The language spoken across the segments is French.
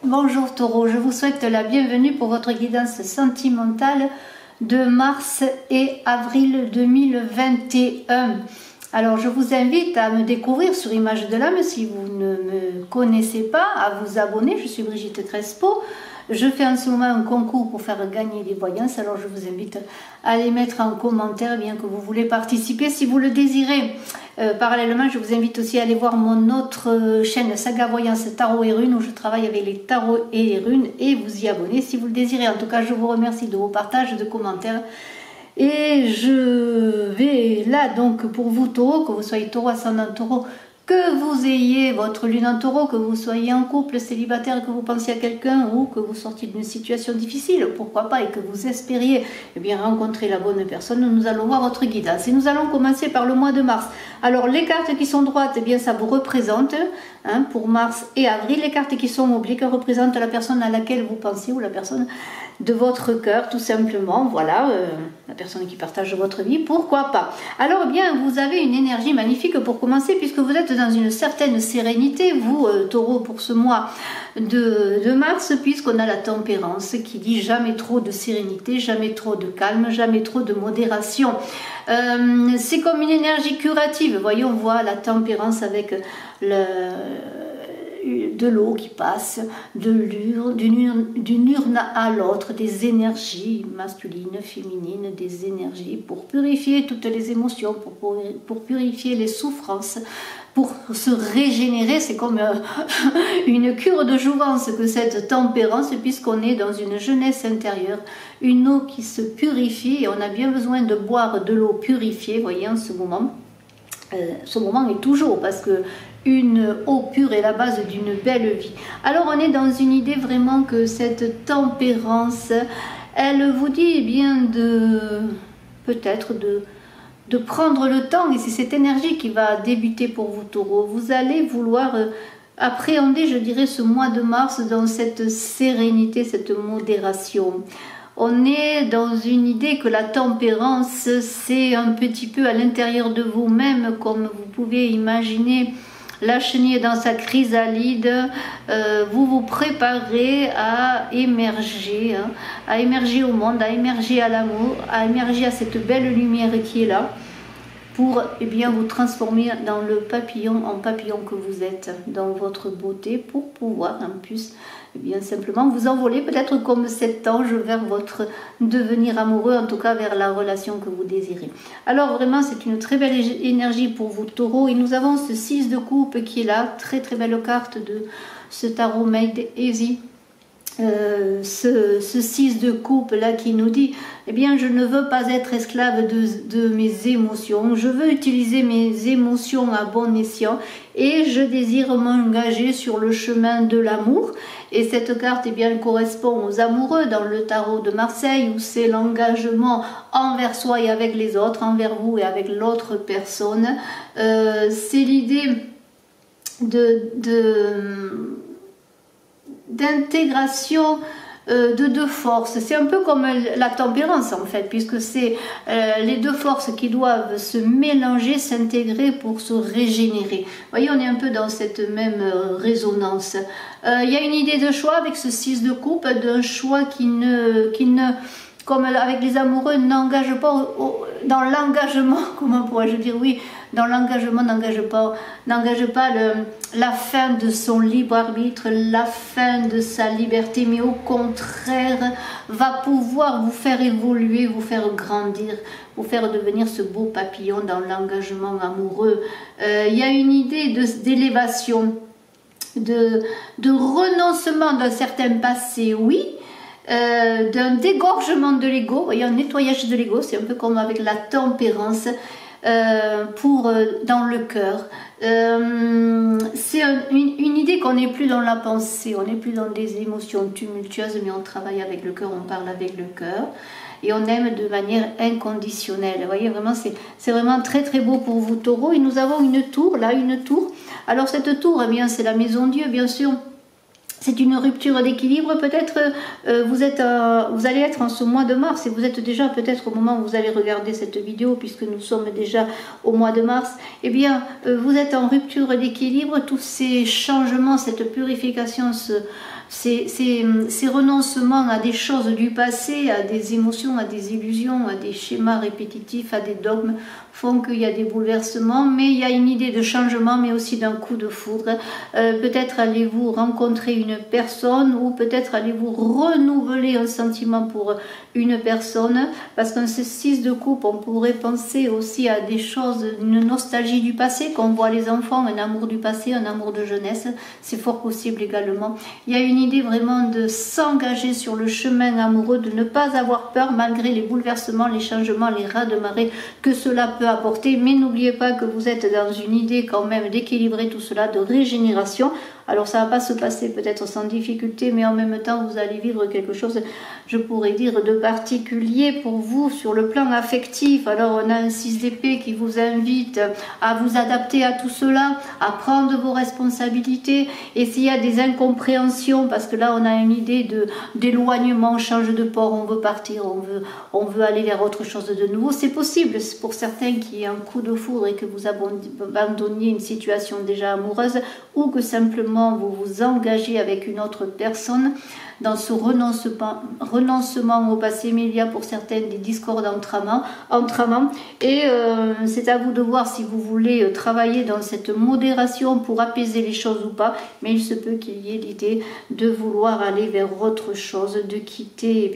Bonjour Taureau, je vous souhaite la bienvenue pour votre guidance sentimentale de mars et avril 2021. Alors je vous invite à me découvrir sur Image de l'âme si vous ne me connaissez pas, à vous abonner. Je suis Brigitte Crespo. Je fais en ce moment un concours pour faire gagner des voyances, alors je vous invite à les mettre en commentaire, bien que vous voulez participer si vous le désirez. Parallèlement, je vous invite aussi à aller voir mon autre chaîne Saga Voyance Tarot et Runes, où je travaille avec les tarots et les runes, et vous y abonner si vous le désirez. En tout cas, je vous remercie de vos partages, de commentaires. Et je vais là donc pour vous Taureau, que vous soyez Taureau, ascendant Taureau, que vous ayez votre lune en Taureau, que vous soyez en couple, célibataire, que vous pensiez à quelqu'un ou que vous sortiez d'une situation difficile, pourquoi pas, et que vous espériez bien rencontrer la bonne personne, nous allons voir votre guidance. Et nous allons commencer par le mois de mars. Alors les cartes qui sont droites, bien ça vous représente pour mars et avril. Les cartes qui sont obliques représentent la personne à laquelle vous pensez ou la personne de votre cœur, tout simplement. Voilà, la personne qui partage votre vie, pourquoi pas. Alors bien, vous avez une énergie magnifique pour commencer, puisque vous êtes dans une certaine sérénité, vous Taureau, pour ce mois de mars, puisqu'on a la tempérance qui dit jamais trop de sérénité, jamais trop de calme, jamais trop de modération. C'est comme une énergie curative. Voyez, on voit la tempérance avec de l'eau qui passe d'une urne à l'autre, des énergies masculines, féminines, des énergies pour purifier toutes les émotions, pour purifier les souffrances, pour se régénérer. C'est comme une cure de jouvence que cette tempérance, puisqu'on est dans une jeunesse intérieure, une eau qui se purifie, et on a bien besoin de boire de l'eau purifiée, voyez, en ce moment. Ce moment est toujours, parce que une eau pure est la base d'une belle vie. Alors on est dans une idée vraiment que cette tempérance, elle vous dit bien peut-être de prendre le temps, et c'est cette énergie qui va débuter pour vous Taureau. Vous allez vouloir appréhender, je dirais, ce mois de mars dans cette sérénité, cette modération. On est dans une idée que la tempérance, c'est un petit peu à l'intérieur de vous-même, comme vous pouvez imaginer la chenille dans sa chrysalide. Vous vous préparez à émerger au monde, à émerger à l'amour, à émerger à cette belle lumière qui est là, pour vous transformer dans le papillon en papillon que vous êtes, dans votre beauté, pour pouvoir en plus simplement vous envoler, peut-être comme cet ange, vers votre devenir amoureux, en tout cas vers la relation que vous désirez. Alors vraiment, c'est une très belle énergie pour vous Taureau, et nous avons ce 6 de coupe qui est là, très très belle carte de ce tarot Made Easy. Ce 6 de coupe là qui nous dit je ne veux pas être esclave de mes émotions, je veux utiliser mes émotions à bon escient, et je désire m'engager sur le chemin de l'amour. Et cette carte elle correspond aux amoureux dans le tarot de Marseille, où c'est l'engagement envers soi et avec les autres, envers vous et avec l'autre personne. C'est l'idée d'intégration de deux forces. C'est un peu comme la tempérance en fait, puisque c'est les deux forces qui doivent se mélanger, s'intégrer pour se régénérer. Vous voyez, on est un peu dans cette même résonance. Il y a une idée de choix avec ce 6 de coupe, d'un choix qui ne comme avec les amoureux, n'engage pas dans l'engagement, comment pourrais-je dire, oui, dans l'engagement, n'engage pas la fin de son libre arbitre, la fin de sa liberté, mais au contraire, va pouvoir vous faire évoluer, vous faire grandir, vous faire devenir ce beau papillon dans l'engagement amoureux. Il y a une idée d'élévation, de renoncement d'un certain passé, oui, d'un dégorgement de l'ego, vous voyez, un nettoyage de l'ego, c'est un peu comme avec la tempérance dans le cœur. C'est une idée qu'on n'est plus dans la pensée, on n'est plus dans des émotions tumultueuses, mais on travaille avec le cœur, on parle avec le cœur, et on aime de manière inconditionnelle. Vous voyez, vraiment, c'est vraiment très très beau pour vous Taureau. Et nous avons une tour, là, une tour. Alors cette tour, c'est la maison Dieu, bien sûr. C'est une rupture d'équilibre, peut-être vous allez être en ce mois de mars, et vous êtes déjà peut-être au moment où vous allez regarder cette vidéo, puisque nous sommes déjà au mois de mars, vous êtes en rupture d'équilibre. Tous ces changements, cette purification ces renoncements à des choses du passé, à des émotions, à des illusions, à des schémas répétitifs, à des dogmes, font qu'il y a des bouleversements, mais il y a une idée de changement, mais aussi d'un coup de foudre. Peut-être allez-vous rencontrer une personne, ou peut-être allez-vous renouveler un sentiment pour une personne, parce qu'en ce 6 de coupe, on pourrait penser aussi à des choses, une nostalgie du passé, qu'on voit les enfants, un amour du passé, un amour de jeunesse, c'est fort possible également. Il y a une idée vraiment de s'engager sur le chemin amoureux, de ne pas avoir peur malgré les bouleversements, les changements, les raz de marée que cela peut apporter, mais n'oubliez pas que vous êtes dans une idée quand même d'équilibrer tout cela, de régénération. Alors ça ne va pas se passer peut-être sans difficulté, mais en même temps vous allez vivre quelque chose, je pourrais dire, de particulier pour vous sur le plan affectif. Alors on a un 6 d'épée qui vous invite à vous adapter à tout cela, à prendre vos responsabilités, et s'il y a des incompréhensions, parce que là on a une idée d'éloignement, on change de port, on veut partir, on veut aller vers autre chose de nouveau, c'est possible pour certains qu'il y ait un coup de foudre et que vous abandonniez une situation déjà amoureuse, ou que simplement vous vous engagez avec une autre personne dans ce renoncement au passé, mais il y a pour certaines des discords entre amants, et c'est à vous de voir si vous voulez travailler dans cette modération pour apaiser les choses ou pas, mais il se peut qu'il y ait l'idée de vouloir aller vers autre chose, de quitter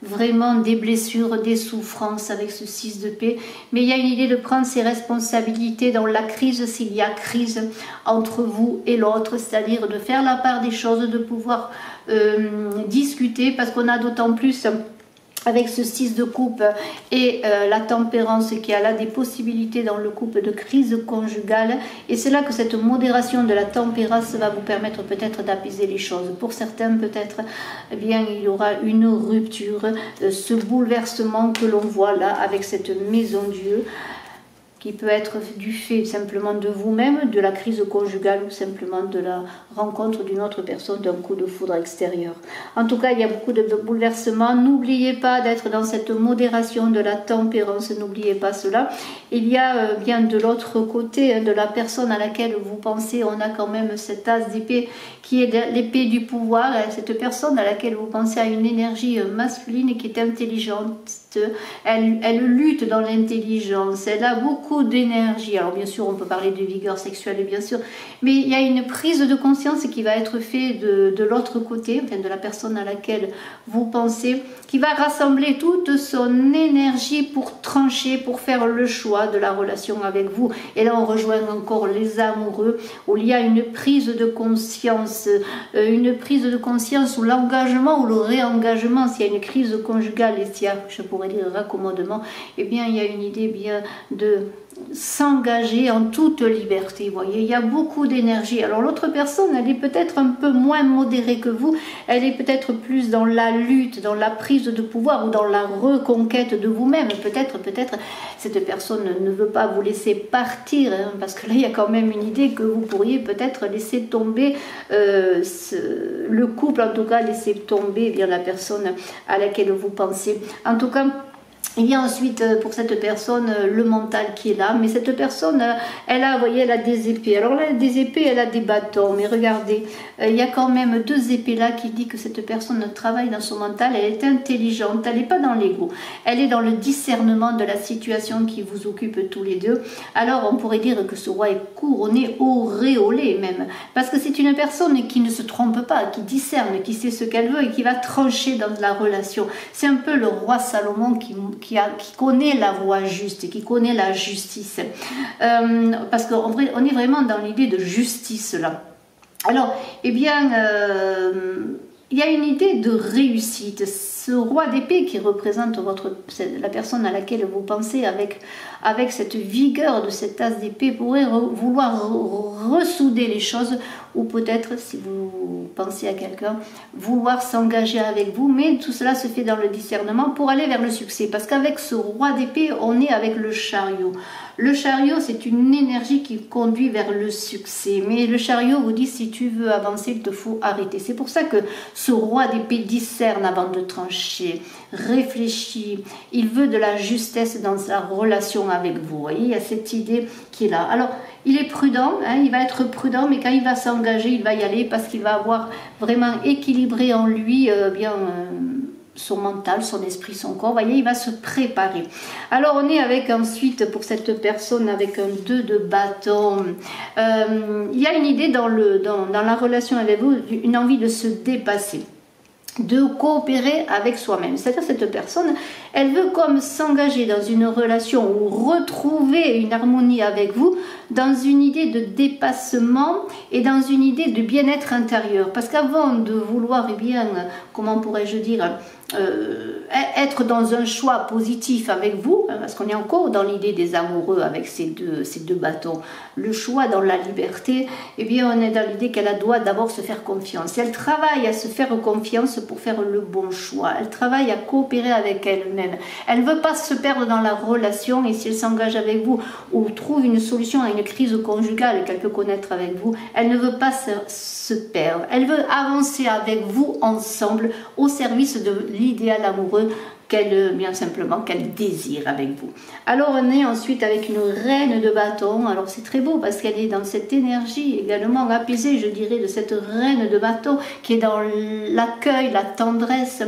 vraiment des blessures, des souffrances avec ce 6 de paix, mais il y a une idée de prendre ses responsabilités dans la crise, s'il y a crise entre vous et l'autre, c'est-à-dire de faire la part des choses, de pouvoir discuter, parce qu'on a d'autant plus avec ce 6 de coupe et la tempérance qui a là des possibilités dans le couple de crise conjugale, et c'est là que cette modération de la tempérance va vous permettre peut-être d'apaiser les choses. Pour certains peut-être il y aura une rupture, ce bouleversement que l'on voit là avec cette maison Dieu, qui peut être du fait simplement de vous-même, de la crise conjugale, ou simplement de la rencontre d'une autre personne, d'un coup de foudre extérieur. En tout cas, il y a beaucoup de bouleversements. N'oubliez pas d'être dans cette modération de la tempérance, n'oubliez pas cela. Il y a bien de l'autre côté, de la personne à laquelle vous pensez, on a quand même cette as d'épée qui est l'épée du pouvoir. Cette personne à laquelle vous pensez a une énergie masculine qui est intelligente. Elle lutte dans l'intelligence, elle a beaucoup d'énergie. Alors bien sûr on peut parler de vigueur sexuelle bien sûr, mais il y a une prise de conscience qui va être faite de l'autre côté, enfin de la personne à laquelle vous pensez, qui va rassembler toute son énergie pour trancher, pour faire le choix de la relation avec vous. Et là on rejoint encore les amoureux, où il y a une prise de conscience, ou l'engagement ou le réengagement. S'il y a une crise conjugale et s'il y a, je pourrais dire, raccommodement, eh bien il y a une idée bien de s'engager en toute liberté. Vous voyez, il y a beaucoup d'énergie. Alors l'autre personne, elle est peut-être un peu moins modérée que vous, elle est peut-être plus dans la lutte, dans la prise de pouvoir ou dans la reconquête de vous-même. Peut-être cette personne ne veut pas vous laisser partir, hein, parce que là il y a quand même une idée que vous pourriez peut-être laisser tomber le couple, en tout cas laisser tomber bien la personne à laquelle vous pensez. En tout cas, il y a ensuite pour cette personne le mental qui est là, mais cette personne elle a, vous voyez, elle a des épées. Alors là, des épées, elle a des bâtons, mais regardez, il y a quand même 2 épées là qui dit que cette personne travaille dans son mental, elle est intelligente, elle n'est pas dans l'ego, elle est dans le discernement de la situation qui vous occupe tous les deux. Alors on pourrait dire que ce roi est couronné, auréolé même, parce que c'est une personne qui ne se trompe pas, qui discerne, qui sait ce qu'elle veut et qui va trancher dans la relation. C'est un peu le roi Salomon qui connaît la voie juste, qui connaît la justice. Parce qu'on est vraiment dans l'idée de justice là. Alors, eh bien, il y a une idée de réussite. Ce roi d'épée qui représente la personne à laquelle vous pensez avec cette vigueur de cet as d'épée pourrait vouloir ressouder les choses, ou peut-être, si vous pensez à quelqu'un, vouloir s'engager avec vous, mais tout cela se fait dans le discernement pour aller vers le succès, parce qu'avec ce roi d'épée, on est avec le chariot. Le chariot, c'est une énergie qui conduit vers le succès. Mais le chariot vous dit, si tu veux avancer, il te faut arrêter. C'est pour ça que ce roi d'épée discerne avant de trancher, réfléchit. Il veut de la justesse dans sa relation avec vous. Vous voyez, il y a cette idée qui est là. Alors, il est prudent, hein, il va être prudent, mais quand il va s'engager, il va y aller parce qu'il va avoir vraiment équilibré en lui son mental, son esprit, son corps. Vous voyez, il va se préparer. Alors, on est avec ensuite, pour cette personne, avec un 2 de bâton. Il y a une idée dans la relation avec vous, une envie de se dépasser, de coopérer avec soi-même. C'est-à-dire cette personne, elle veut comme s'engager dans une relation ou retrouver une harmonie avec vous dans une idée de dépassement et dans une idée de bien-être intérieur. Parce qu'avant de vouloir, eh bien, comment pourrais-je dire, être dans un choix positif avec vous, hein, parce qu'on est encore dans l'idée des amoureux avec ces deux bâtons, le choix dans la liberté, eh bien on est dans l'idée qu'elle doit d'abord se faire confiance. Elle travaille à se faire confiance pour faire le bon choix. Elle travaille à coopérer avec elle-même. Elle ne veut pas se perdre dans la relation, et si elle s'engage avec vous ou trouve une solution à une crise conjugale qu'elle peut connaître avec vous, elle ne veut pas se perdre. Elle veut avancer avec vous ensemble au service de l'idéal amoureux bien simplement qu'elle désire avec vous. Alors on est ensuite avec une reine de bâton. Alors c'est très beau parce qu'elle est dans cette énergie également apaisée, je dirais, de cette reine de bâton qui est dans l'accueil, la tendresse,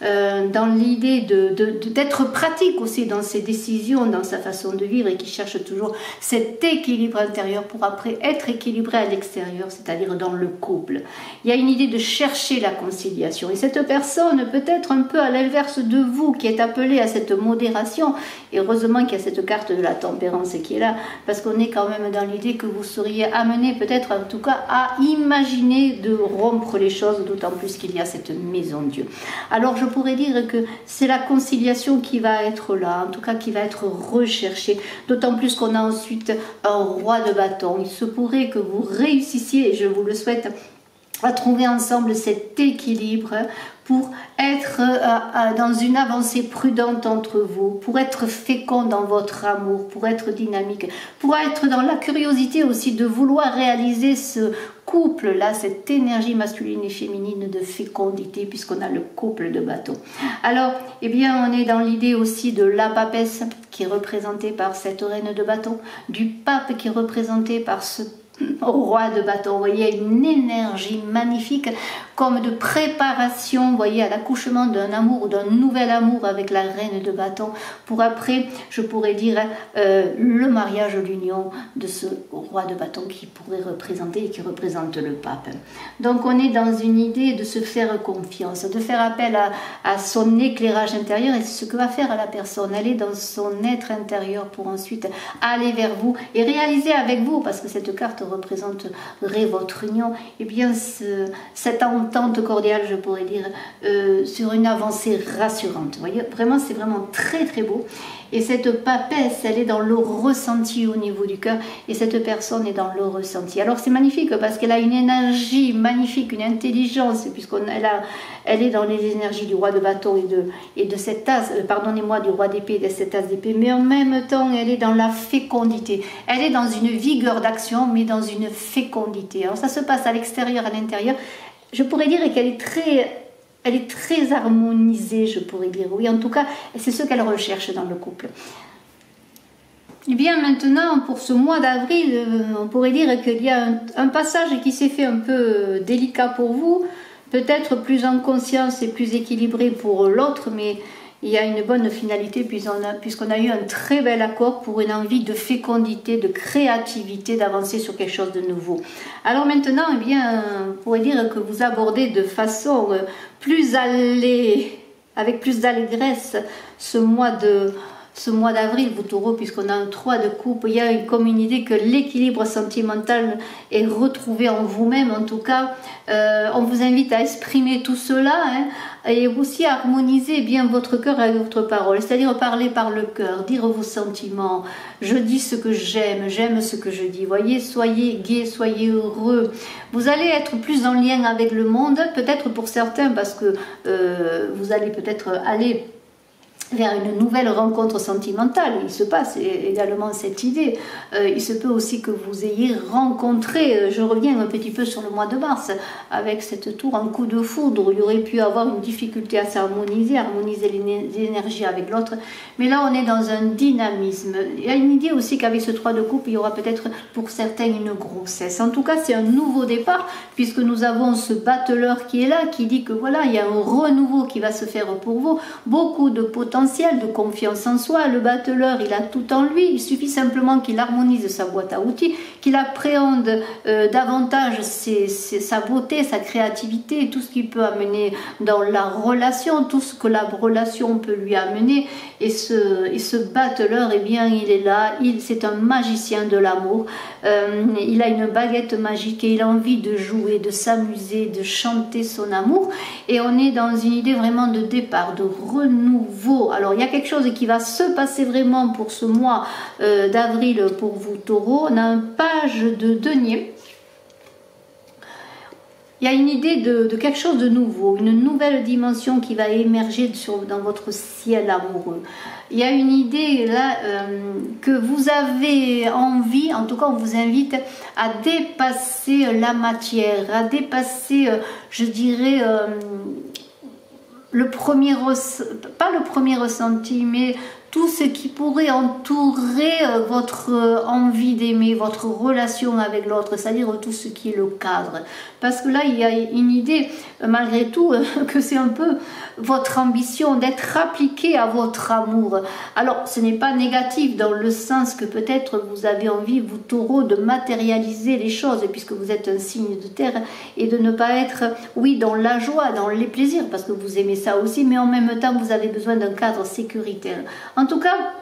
dans l'idée d'être pratique aussi dans ses décisions, dans sa façon de vivre, et qui cherche toujours cet équilibre intérieur pour après être équilibré à l'extérieur, c'est-à-dire dans le couple. Il y a une idée de chercher la conciliation, et cette personne peut être un peu à l'inverse de vous, qui est appelée à cette modération, et heureusement qu'il y a cette carte de la tempérance qui est là, parce qu'on est quand même dans l'idée que vous seriez amené peut-être en tout cas à imaginer de rompre les choses, d'autant plus qu'il y a cette maison Dieu. Alors je pourrais dire que c'est la conciliation qui va être là, en tout cas qui va être recherchée, d'autant plus qu'on a ensuite un roi de bâton. Il se pourrait que vous réussissiez, et je vous le souhaite, à trouver ensemble cet équilibre pour être dans une avancée prudente entre vous, pour être fécond dans votre amour, pour être dynamique, pour être dans la curiosité aussi de vouloir réaliser ce couple-là, cette énergie masculine et féminine de fécondité, puisqu'on a le couple de bâton. Alors, eh bien, on est dans l'idée aussi de la papesse, qui est représentée par cette reine de bâton, du pape qui est représenté par ce roi de bâton. Vous voyez, une énergie magnifique comme de préparation, vous voyez, à l'accouchement d'un amour ou d'un nouvel amour avec la reine de bâton, pour après, je pourrais dire, le mariage, l'union de ce roi de bâton qui pourrait représenter et qui représente le pape. Donc on est dans une idée de se faire confiance, de faire appel à son éclairage intérieur, et c'est ce que va faire la personne. Elle est dans son être intérieur pour ensuite aller vers vous et réaliser avec vous, parce que cette carte représenterait votre union, et bien cette entente cordiale, je pourrais dire, sur une avancée rassurante. Vous voyez, vraiment, c'est vraiment très très beau. Et cette papesse, elle est dans le ressenti au niveau du cœur, et cette personne est dans le ressenti. Alors c'est magnifique parce qu'elle a une énergie magnifique, une intelligence, elle est dans les énergies du roi de bâton et de cet as, pardonnez-moi, du roi d'épée et de cet as d'épée, mais en même temps elle est dans la fécondité. Elle est dans une vigueur d'action, mais dans une fécondité. Alors ça se passe à l'extérieur, à l'intérieur. Je pourrais dire qu'elle est très harmonisée, je pourrais dire. Oui, en tout cas, c'est ce qu'elle recherche dans le couple. Et bien maintenant, pour ce mois d'avril, on pourrait dire qu'il y a un passage qui s'est fait un peu délicat pour vous, peut-être plus en conscience et plus équilibré pour l'autre, mais il y a une bonne finalité puisqu'on a eu un très bel accord pour une envie de fécondité, de créativité, d'avancer sur quelque chose de nouveau. Alors maintenant, eh bien, on pourrait dire que vous abordez de façon avec plus d'allégresse ce mois d'avril, vous taureaux, puisqu'on a un 3 de coupe. Il y a comme une idée que l'équilibre sentimental est retrouvé en vous-même. En tout cas, on vous invite à exprimer tout cela, hein, et aussi à harmoniser bien votre cœur avec votre parole, c'est-à-dire parler par le cœur, dire vos sentiments. Je dis ce que j'aime, j'aime ce que je dis. Voyez, soyez gai, soyez heureux. Vous allez être plus en lien avec le monde, peut-être pour certains, parce que vous allez peut-être aller vers une nouvelle rencontre sentimentale. Il se passe également cette idée. Il se peut aussi que vous ayez rencontré, je reviens un petit peu sur le mois de mars, avec cette tour en coup de foudre. Il y aurait pu avoir une difficulté à s'harmoniser, harmoniser les énergies avec l'autre. Mais là, on est dans un dynamisme. Il y a une idée aussi qu'avec ce 3 de coupe, il y aura peut-être pour certains une grossesse. En tout cas, c'est un nouveau départ, puisque nous avons ce battleur qui est là, qui dit que voilà, il y a un renouveau qui va se faire pour vous. Beaucoup de potentiel, de confiance en soi. Le battleur, il a tout en lui. Il suffit simplement qu'il harmonise sa boîte à outils, qu'il appréhende davantage sa beauté, sa créativité, tout ce qu'il peut amener dans la relation, tout ce que la relation peut lui amener. Et ce battleur, eh bien, il est là. C'est un magicien de l'amour. Il a une baguette magique et il a envie de jouer, de s'amuser, de chanter son amour. Et on est dans une idée vraiment de départ, de renouveau. Alors, il y a quelque chose qui va se passer vraiment pour ce mois d'avril pour vous, taureaux. On a un page de denier. Il y a une idée de quelque chose de nouveau, une nouvelle dimension qui va émerger dans votre ciel amoureux. Il y a une idée là que vous avez envie, en tout cas on vous invite à dépasser la matière, à dépasser, je dirais, pas le premier ressenti, mais tout ce qui pourrait entourer votre envie d'aimer, votre relation avec l'autre, c'est-à-dire tout ce qui est le cadre. Parce que là, il y a une idée, malgré tout, que c'est un peu votre ambition d'être appliqué à votre amour. Alors, ce n'est pas négatif dans le sens que peut-être vous avez envie, vous taureaux, de matérialiser les choses, puisque vous êtes un signe de terre, et de ne pas être, oui, dans la joie, dans les plaisirs, parce que vous aimez ça aussi, mais en même temps, vous avez besoin d'un cadre sécuritaire. En tout cas,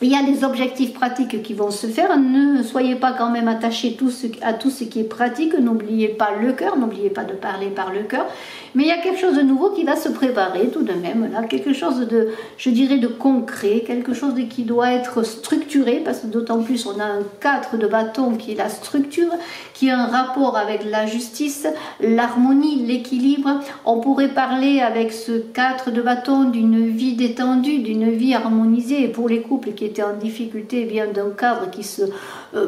il y a des objectifs pratiques qui vont se faire. Ne soyez pas quand même attachés à tout ce qui est pratique. N'oubliez pas le cœur, n'oubliez pas de parler par le cœur. Mais il y a quelque chose de nouveau qui va se préparer tout de même. Là, quelque chose de, je dirais, de concret, quelque chose qui doit être structuré, parce que d'autant plus on a un 4 de bâton qui est la structure, qui a un rapport avec la justice, l'harmonie, l'équilibre. On pourrait parler avec ce 4 de bâton d'une vie détendue, d'une vie harmonisée. Et pour les couples qui étaient en difficulté, eh bien d'un cadre qui se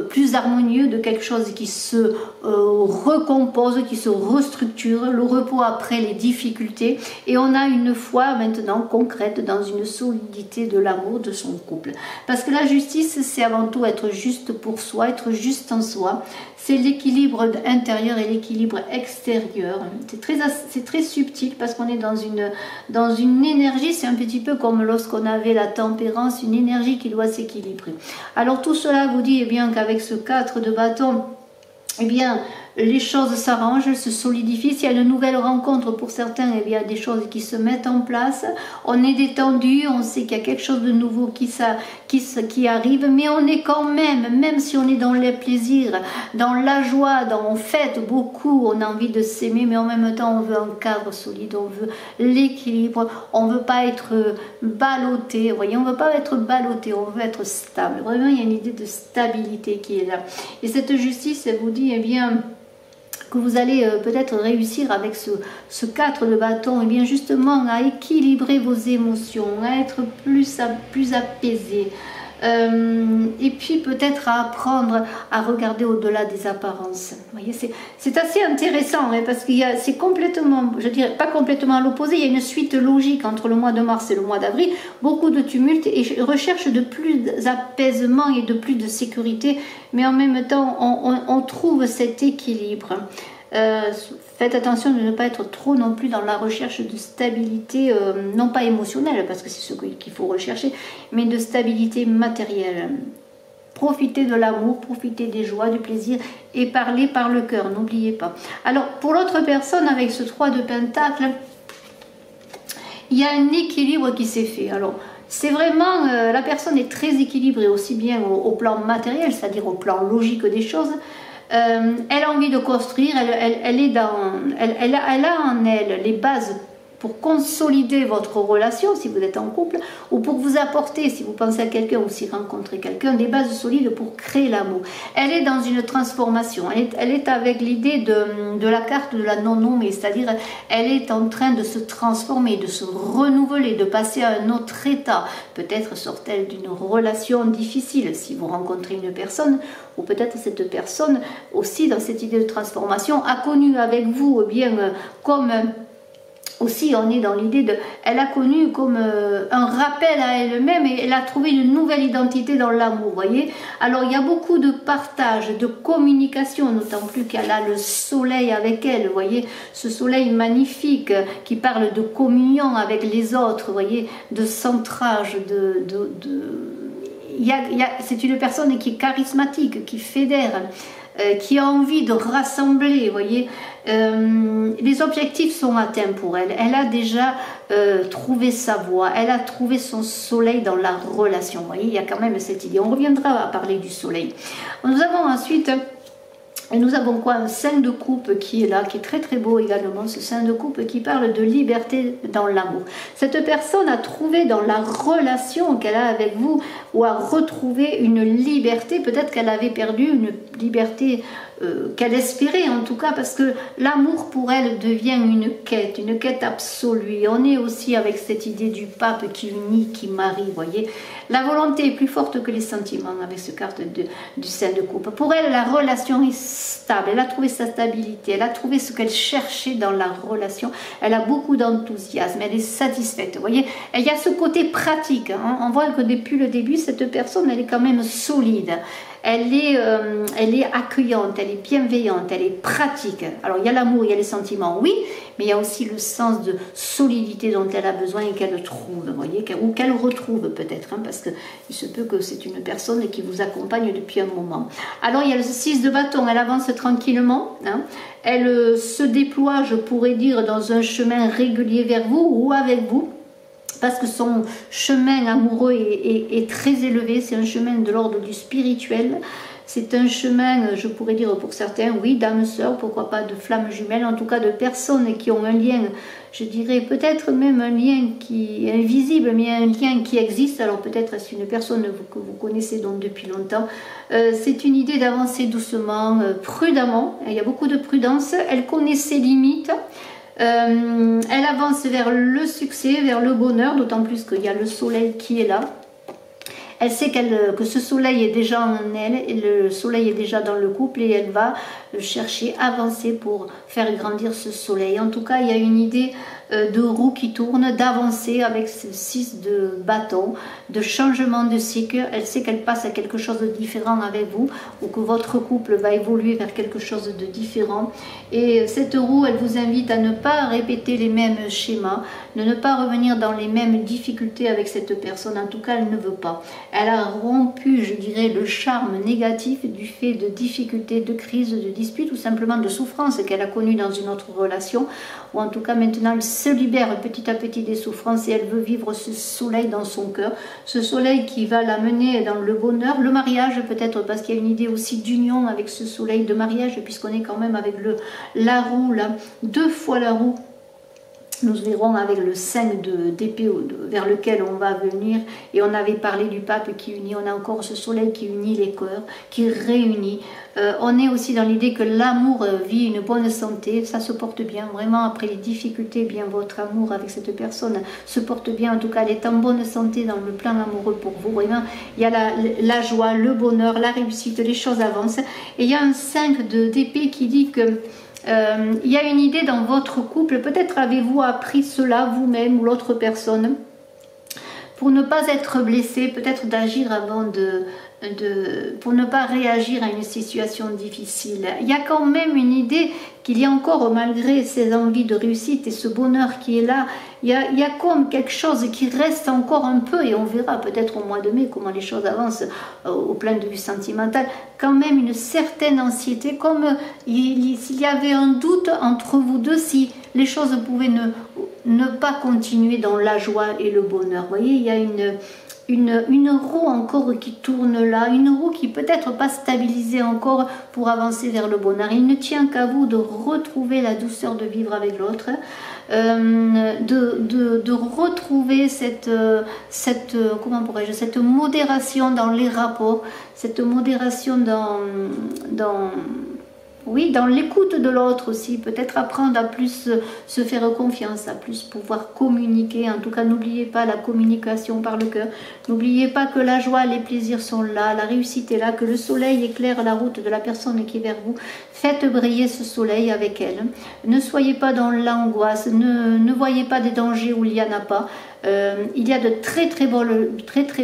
plus harmonieux, de quelque chose qui se recompose, qui se restructure, le repos après les difficultés, et on a une foi maintenant concrète dans une solidité de l'amour de son couple. Parce que la justice, c'est avant tout être juste pour soi, être juste en soi. C'est l'équilibre intérieur et l'équilibre extérieur. C'est très subtil parce qu'on est dans une énergie, c'est un petit peu comme lorsqu'on avait la tempérance, une énergie qui doit s'équilibrer. Alors tout cela vous dit eh bien qu'avec ce 4 de bâton, eh bien, les choses s'arrangent, se solidifient. S'il y a une nouvelle rencontre pour certains, eh bien, il y a des choses qui se mettent en place. On est détendu, on sait qu'il y a quelque chose de nouveau qui arrive, mais on est quand même si on est dans les plaisirs, dans la joie, on fête beaucoup, on a envie de s'aimer, mais en même temps, on veut un cadre solide, on veut l'équilibre, on ne veut pas être ballotté, vous voyez, on ne veut pas être ballotté, on veut être stable. Vraiment, il y a une idée de stabilité qui est là. Et cette justice, elle vous dit, eh bien, que vous allez peut-être réussir avec ce 4 de bâton, et bien justement à équilibrer vos émotions, à être plus apaisé. Et puis peut-être à apprendre à regarder au-delà des apparences. Vous voyez, c'est assez intéressant hein, parce que c'est complètement, je dirais pas complètement à l'opposé, il y a une suite logique entre le mois de mars et le mois d'avril, beaucoup de tumulte et recherche de plus d'apaisement et de plus de sécurité, mais en même temps on trouve cet équilibre. Faites attention de ne pas être trop non plus dans la recherche de stabilité, non pas émotionnelle, parce que c'est ce qu'il faut rechercher, mais de stabilité matérielle. Profitez de l'amour, profitez des joies, du plaisir et parlez par le cœur, n'oubliez pas. Alors, pour l'autre personne, avec ce 3 de Pentacle, il y a un équilibre qui s'est fait. Alors, c'est vraiment, la personne est très équilibrée, aussi bien au plan matériel, c'est-à-dire au plan logique des choses. Elle a envie de construire, elle a en elle les bases pour consolider votre relation si vous êtes en couple, ou pour vous apporter, si vous pensez à quelqu'un ou si rencontrez quelqu'un, des bases solides pour créer l'amour. Elle est dans une transformation, elle est avec l'idée de la carte de la non-nommée, c'est-à-dire elle est en train de se transformer, de se renouveler, de passer à un autre état. Peut-être sort-elle d'une relation difficile si vous rencontrez une personne, ou peut-être cette personne aussi dans cette idée de transformation a connu avec vous, bien comme aussi on est dans l'idée de, elle a connu comme un rappel à elle-même et elle a trouvé une nouvelle identité dans l'amour, voyez. Alors il y a beaucoup de partage, de communication, d'autant plus qu'elle a le soleil avec elle, voyez, ce soleil magnifique qui parle de communion avec les autres, voyez, de centrage, c'est une personne qui est charismatique, qui fédère, qui a envie de rassembler, vous voyez. Les objectifs sont atteints pour elle. Elle a déjà trouvé sa voie, elle a trouvé son soleil dans la relation. Vous voyez, il y a quand même cette idée. On reviendra à parler du soleil. Nous avons ensuite... Et nous avons quoi? Un 5 de coupe qui est là, qui est très très beau également, ce 5 de coupe qui parle de liberté dans l'amour. Cette personne a trouvé dans la relation qu'elle a avec vous, ou a retrouvé une liberté, peut-être qu'elle avait perdu une liberté qu'elle espérait en tout cas, parce que l'amour pour elle devient une quête absolue. Et on est aussi avec cette idée du pape qui unit, qui marie, vous voyez. La volonté est plus forte que les sentiments avec ce carte du 5 de coupe. Pour elle, la relation est stable, elle a trouvé sa stabilité, elle a trouvé ce qu'elle cherchait dans la relation, elle a beaucoup d'enthousiasme, elle est satisfaite, vous voyez. Et il y a ce côté pratique, hein. On voit que depuis le début, cette personne, elle est quand même solide. Elle est accueillante, elle est bienveillante, elle est pratique. Alors il y a l'amour, il y a les sentiments, oui, mais il y a aussi le sens de solidité dont elle a besoin et qu'elle trouve, vous voyez, ou qu'elle retrouve peut-être, hein, parce qu'il se peut que c'est une personne qui vous accompagne depuis un moment. Alors il y a le 6 de bâton, elle avance tranquillement, hein. Elle se déploie, je pourrais dire, dans un chemin régulier vers vous ou avec vous, parce que son chemin amoureux est très élevé, c'est un chemin de l'ordre du spirituel, c'est un chemin, je pourrais dire pour certains, oui, d'âme sœur, pourquoi pas de flammes jumelles, en tout cas de personnes qui ont un lien, je dirais peut-être même un lien qui est invisible, mais un lien qui existe. Alors peut-être est-ce une personne que vous connaissez donc depuis longtemps. C'est une idée d'avancer doucement, prudemment, il y a beaucoup de prudence, elle connaît ses limites. Elle avance vers le succès, vers le bonheur, d'autant plus qu'il y a le soleil qui est là. Elle sait que ce soleil est déjà en elle, et le soleil est déjà dans le couple, et elle va chercher, avancer pour faire grandir ce soleil. En tout cas, il y a une idée de roue qui tourne, d'avancer avec ce 6 de bâton, de changement de cycle. Elle sait qu'elle passe à quelque chose de différent avec vous, ou que votre couple va évoluer vers quelque chose de différent. Et cette roue, elle vous invite à ne pas répéter les mêmes schémas, de ne pas revenir dans les mêmes difficultés avec cette personne. En tout cas, elle ne veut pas. Elle a rompu, je dirais, le charme négatif du fait de difficultés, de crises, de disputes, ou simplement de souffrances qu'elle a connues dans une autre relation, ou en tout cas maintenant elle se libère petit à petit des souffrances et elle veut vivre ce soleil dans son cœur, ce soleil qui va l'amener dans le bonheur, le mariage peut-être, parce qu'il y a une idée aussi d'union avec ce soleil de mariage, puisqu'on est quand même avec la roue, là, 2 fois la roue. Nous verrons avec le 5 d'épée vers lequel on va venir, et on avait parlé du pape qui unit, on a encore ce soleil qui unit les cœurs, qui réunit. On est aussi dans l'idée que l'amour vit une bonne santé, ça se porte bien, vraiment après les difficultés, bien votre amour avec cette personne se porte bien, en tout cas elle est en bonne santé dans le plan amoureux pour vous, vraiment il y a la joie, le bonheur, la réussite, les choses avancent, et il y a un 5 d'épée qui dit que il y a une idée dans votre couple, peut-être avez-vous appris cela vous-même ou l'autre personne, pour ne pas être blessé, peut-être d'agir avant pour ne pas réagir à une situation difficile. Il y a quand même une idée qu'il y a encore, malgré ces envies de réussite et ce bonheur qui est là, il y a comme quelque chose qui reste encore un peu, et on verra peut-être au mois de mai comment les choses avancent au plan de vue sentimental, quand même une certaine anxiété, comme s'il y avait un doute entre vous deux, si les choses pouvaient ne pas continuer dans la joie et le bonheur. Vous voyez, il y a une roue encore qui tourne là, une roue qui peut-être pas stabilisée encore pour avancer vers le bonheur. Il ne tient qu'à vous de retrouver la douceur de vivre avec l'autre, de retrouver comment pourrais-je, cette modération dans les rapports, cette modération oui, dans l'écoute de l'autre aussi, peut-être apprendre à plus se faire confiance, à plus pouvoir communiquer. En tout cas, n'oubliez pas la communication par le cœur. N'oubliez pas que la joie, les plaisirs sont là, la réussite est là, que le soleil éclaire la route de la personne qui est vers vous. Faites briller ce soleil avec elle. Ne soyez pas dans l'angoisse, ne voyez pas des dangers où il n'y en a pas. Il y a de très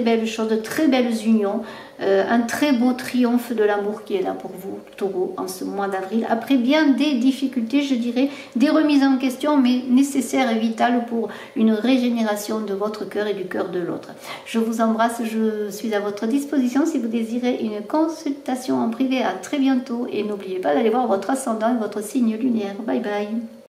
belles choses, de très belles unions. Un très beau triomphe de l'amour qui est là pour vous, Taureau, en ce mois d'avril. Après bien des difficultés, je dirais, des remises en question, mais nécessaires et vitales pour une régénération de votre cœur et du cœur de l'autre. Je vous embrasse, je suis à votre disposition si vous désirez une consultation en privé. À très bientôt et n'oubliez pas d'aller voir votre ascendant et votre signe lunaire. Bye bye.